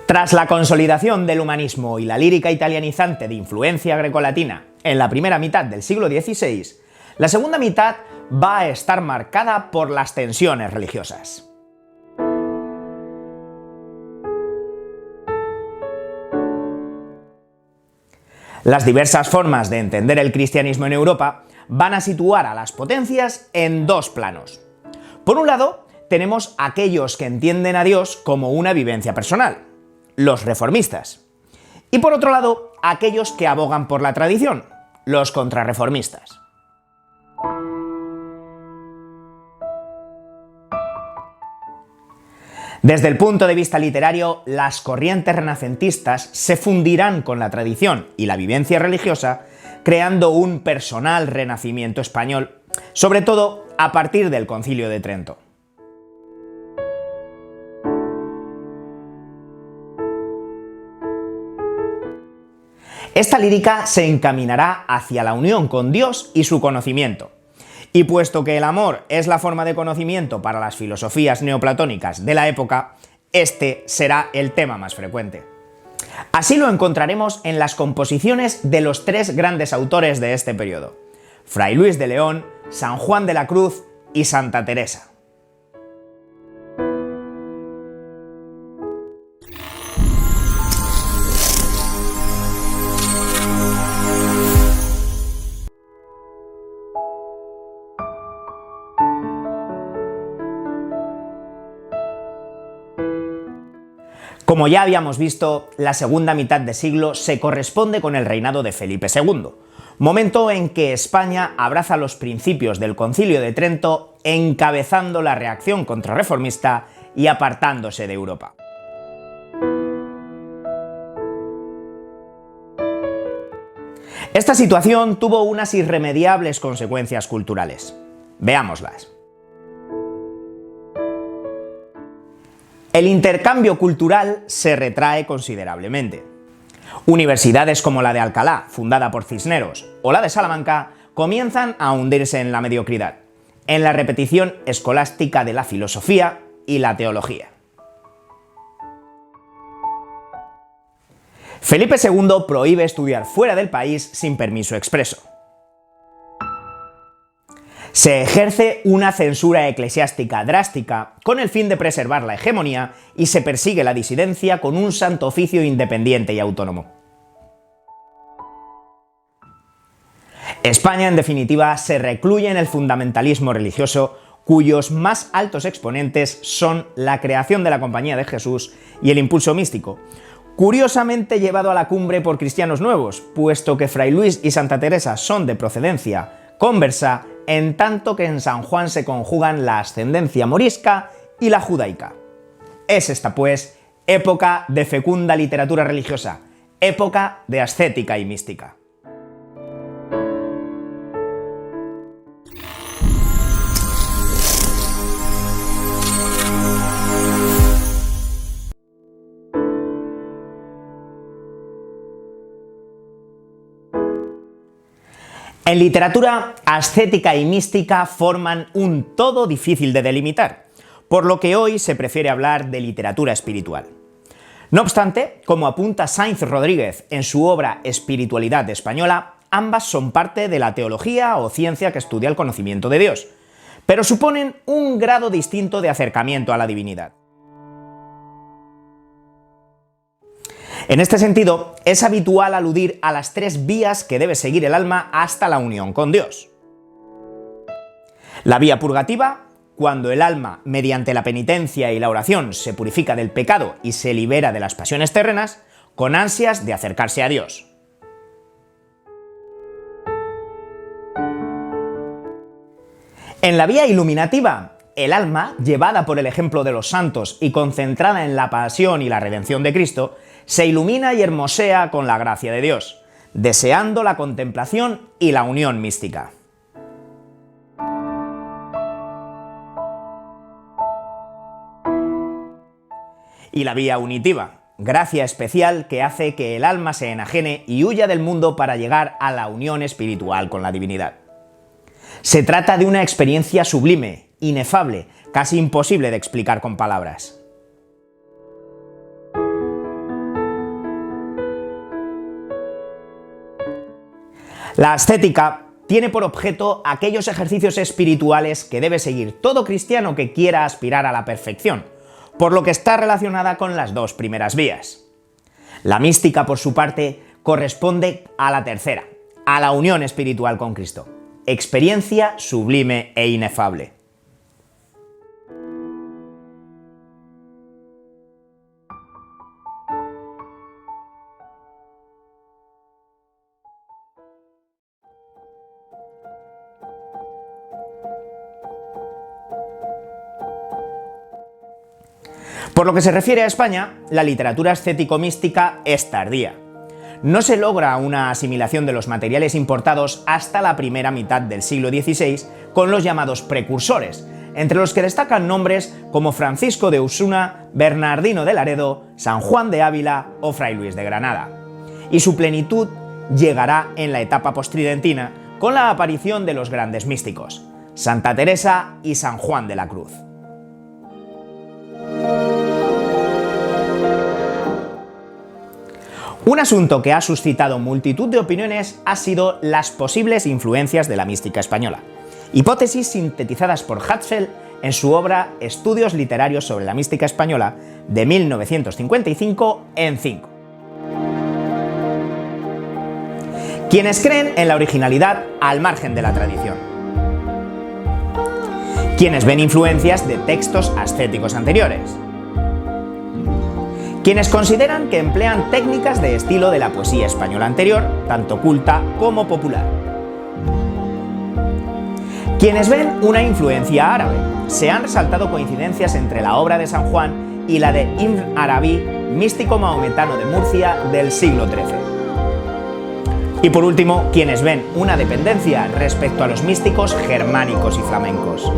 Tras la consolidación del humanismo y la lírica italianizante de influencia grecolatina en la primera mitad del siglo XVI, la segunda mitad va a estar marcada por las tensiones religiosas. Las diversas formas de entender el cristianismo en Europa van a situar a las potencias en dos planos. Por un lado, tenemos aquellos que entienden a Dios como una vivencia personal, los reformistas. Y por otro lado, aquellos que abogan por la tradición, los contrarreformistas. Desde el punto de vista literario, las corrientes renacentistas se fundirán con la tradición y la vivencia religiosa, creando un personal renacimiento español, sobre todo a partir del Concilio de Trento. Esta lírica se encaminará hacia la unión con Dios y su conocimiento. Y puesto que el amor es la forma de conocimiento para las filosofías neoplatónicas de la época, este será el tema más frecuente. Así lo encontraremos en las composiciones de los tres grandes autores de este periodo: Fray Luis de León, San Juan de la Cruz y Santa Teresa. Como ya habíamos visto, la segunda mitad de siglo se corresponde con el reinado de Felipe II, momento en que España abraza los principios del Concilio de Trento, encabezando la reacción contrarreformista y apartándose de Europa. Esta situación tuvo unas irremediables consecuencias culturales. Veámoslas. El intercambio cultural se retrae considerablemente. Universidades como la de Alcalá, fundada por Cisneros, o la de Salamanca, comienzan a hundirse en la mediocridad, en la repetición escolástica de la filosofía y la teología. Felipe II prohíbe estudiar fuera del país sin permiso expreso. Se ejerce una censura eclesiástica drástica con el fin de preservar la hegemonía y se persigue la disidencia con un santo oficio independiente y autónomo. España, en definitiva, se recluye en el fundamentalismo religioso, cuyos más altos exponentes son la creación de la Compañía de Jesús y el impulso místico, curiosamente llevado a la cumbre por cristianos nuevos, puesto que Fray Luis y Santa Teresa son de procedencia conversa, en tanto que en San Juan se conjugan la ascendencia morisca y la judaica. Es esta, pues, época de fecunda literatura religiosa, época de ascética y mística. En literatura, ascética y mística forman un todo difícil de delimitar, por lo que hoy se prefiere hablar de literatura espiritual. No obstante, como apunta Sainz Rodríguez en su obra Espiritualidad española, ambas son parte de la teología o ciencia que estudia el conocimiento de Dios, pero suponen un grado distinto de acercamiento a la divinidad. En este sentido, es habitual aludir a las tres vías que debe seguir el alma hasta la unión con Dios. La vía purgativa, cuando el alma, mediante la penitencia y la oración, se purifica del pecado y se libera de las pasiones terrenas, con ansias de acercarse a Dios. En la vía iluminativa, el alma, llevada por el ejemplo de los santos y concentrada en la pasión y la redención de Cristo, se ilumina y hermosea con la gracia de Dios, deseando la contemplación y la unión mística. Y la vía unitiva, gracia especial que hace que el alma se enajene y huya del mundo para llegar a la unión espiritual con la divinidad. Se trata de una experiencia sublime, inefable, casi imposible de explicar con palabras. La ascética tiene por objeto aquellos ejercicios espirituales que debe seguir todo cristiano que quiera aspirar a la perfección, por lo que está relacionada con las dos primeras vías. La mística, por su parte, corresponde a la tercera, a la unión espiritual con Cristo, experiencia sublime e inefable. Por lo que se refiere a España, la literatura ascético-mística es tardía. No se logra una asimilación de los materiales importados hasta la primera mitad del siglo XVI con los llamados precursores, entre los que destacan nombres como Francisco de Osuna, Bernardino de Laredo, San Juan de Ávila o Fray Luis de Granada. Y su plenitud llegará en la etapa postridentina con la aparición de los grandes místicos, Santa Teresa y San Juan de la Cruz. Un asunto que ha suscitado multitud de opiniones ha sido las posibles influencias de la mística española, hipótesis sintetizadas por Hatzfeld en su obra Estudios literarios sobre la mística española de 1955 en 5. Quienes creen en la originalidad al margen de la tradición. Quienes ven influencias de textos ascéticos anteriores. Quienes consideran que emplean técnicas de estilo de la poesía española anterior, tanto culta como popular. Quienes ven una influencia árabe. Se han resaltado coincidencias entre la obra de San Juan y la de Ibn Arabi, místico mahometano de Murcia del siglo XIII. Y por último, quienes ven una dependencia respecto a los místicos germánicos y flamencos.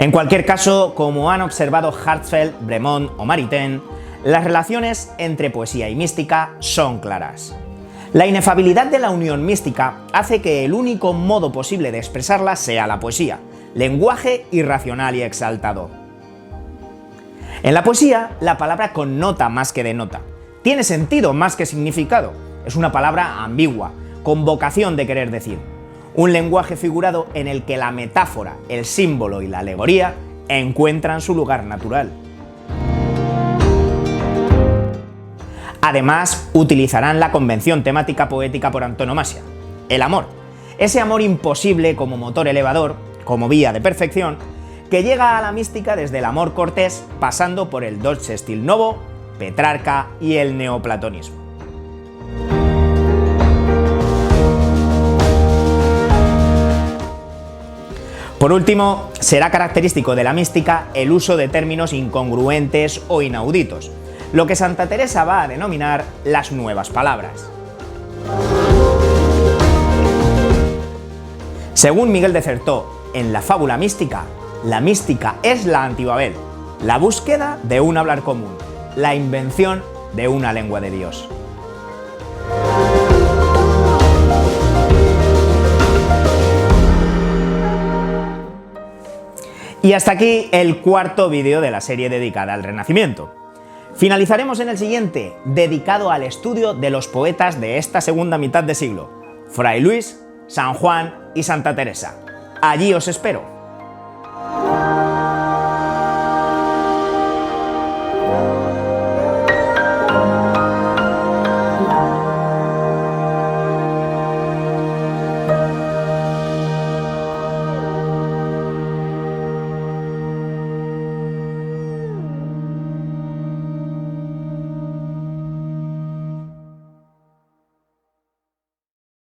En cualquier caso, como han observado Hatzfeld, Bremont o Maritain, las relaciones entre poesía y mística son claras. La inefabilidad de la unión mística hace que el único modo posible de expresarla sea la poesía, lenguaje irracional y exaltado. En la poesía, la palabra connota más que denota, tiene sentido más que significado, es una palabra ambigua, con vocación de querer decir. Un lenguaje figurado en el que la metáfora, el símbolo y la alegoría encuentran su lugar natural. Además, utilizarán la convención temática poética por antonomasia, el amor. Ese amor imposible como motor elevador, como vía de perfección, que llega a la mística desde el amor cortés, pasando por el Dolce Stil Novo, Petrarca y el neoplatonismo. Por último, será característico de la mística el uso de términos incongruentes o inauditos, lo que Santa Teresa va a denominar las nuevas palabras. Según Miguel de Certeau, en la fábula mística, la mística es la antibabel, la búsqueda de un hablar común, la invención de una lengua de Dios. Y hasta aquí el cuarto vídeo de la serie dedicada al Renacimiento. Finalizaremos en el siguiente, dedicado al estudio de los poetas de esta segunda mitad de siglo, Fray Luis, San Juan y Santa Teresa. Allí os espero.